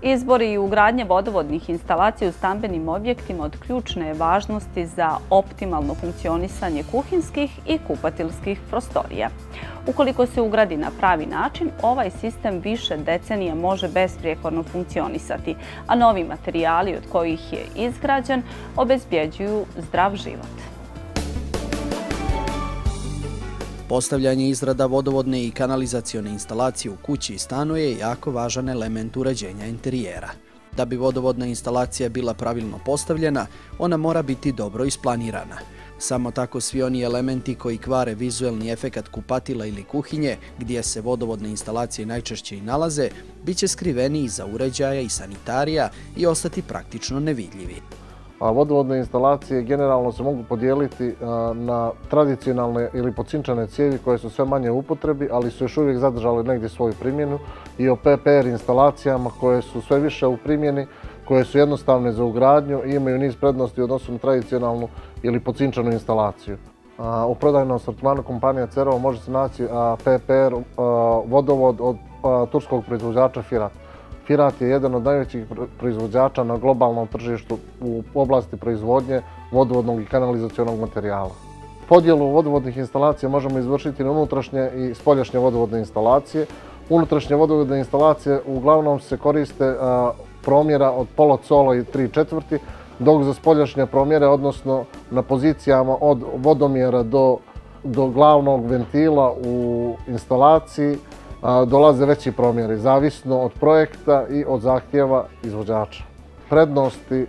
Izbor i ugradnja vodovodnih instalacija u stambenim objektima od ključne je važnosti za optimalno funkcionisanje kuhinskih i kupatilskih prostorija. Ukoliko se ugradi na pravi način, ovaj sistem više decenija može besprijekorno funkcionisati, a novi materijali od kojih je izgrađen obezbjeđuju zdrav život. Postavljanje i izrada vodovodne i kanalizacione instalacije u kući i stanu je jako važan element uređenja interijera. Da bi vodovodna instalacija bila pravilno postavljena, ona mora biti dobro isplanirana. Samo tako svi oni elementi koji kvare vizuelni efekat kupatila ili kuhinje, gdje se vodovodne instalacije najčešće i nalaze, bit će skriveni iza uređaja i sanitarija i ostati praktično nevidljivi. Vodovodne instalacije generalno se mogu podijeliti na tradicionalne ili pocinčane cijevi koje su sve manje u upotrebi, ali su još uvijek zadržale negdje svoju primjenu, i o PPR instalacijama koje su sve više u primjeni, koje su jednostavne za ugradnju i imaju niz prednosti u odnosu na tradicionalnu ili pocinčanu instalaciju. U prodajnom asortimanu kompanija Cerovo može se naći PPR vodovod od turskog proizvođača Firat. Firat je jedan od najvećih proizvođača na globalnom tržištu u oblasti proizvodnje vodovodnog i kanalizacionog materijala. Podjelu vodovodnih instalacija možemo izvršiti na unutrašnje i spoljašnje vodovodne instalacije. Unutrašnje vodovodne instalacije uglavnom se koriste promjera od polocola i 3/4, dok za spoljašnje promjere, odnosno na pozicijama od vodomjera do glavnog ventila u instalaciji, dolaze veći promjeri, zavisno od projekta i od zahtjeva izvođača. Prednosti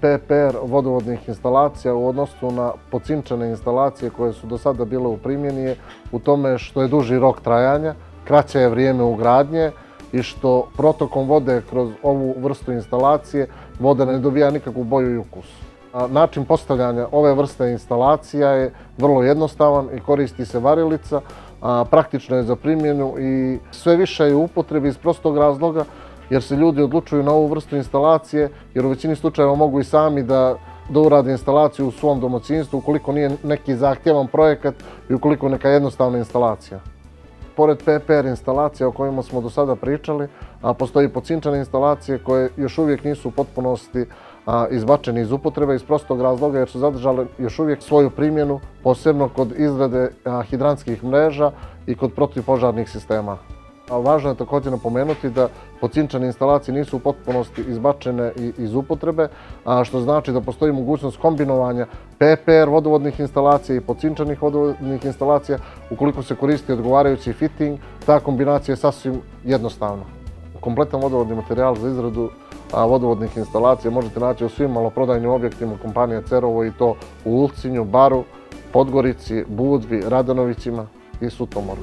PPR vodovodnih instalacija u odnosu na pocinčane instalacije koje su do sada bile u primjeni je u tome što je duži rok trajanja, kraće je vrijeme ugradnje i što protokom vode kroz ovu vrstu instalacije voda ne dobija nikakvu boju i ukus. Način postavljanja ove vrste instalacija je vrlo jednostavan i koristi se varilica, praktično je za primjenu i sve više je u upotrebi iz prostog razloga jer se ljudi odlučuju na ovu vrstu instalacije jer u većini slučajeva mogu i sami da urade instalaciju u svom domaćinstvu ukoliko nije neki zahtjevan projekat i ukoliko neka jednostavna instalacija. Pored PPR instalacija o kojima smo do sada pričali, postoji pocinčane instalacije koje još uvijek nisu u potpunosti izbačeni iz upotrebe iz prostog razloga jer su zadržale još uvijek svoju primjenu, posebno kod izrade hidrantskih mreža i kod protivpožarnih sistema. Važno je također napomenuti da pocinčane instalacije nisu u potpunosti izbačene iz upotrebe, što znači da postoji mogućnost kombinovanja PPR vodovodnih instalacija i pocinčanih vodovodnih instalacija. Ukoliko se koristi odgovarajući fitting, ta kombinacija je sasvim jednostavna. Kompletan vodovodni materijal za izradu vodovodnih instalacija možete naći u svim maloprodajnim objektima kompanije Cerovo i to u Ulcinju, Baru, Podgorici, Budvi, Radanovićima i Sutomoru.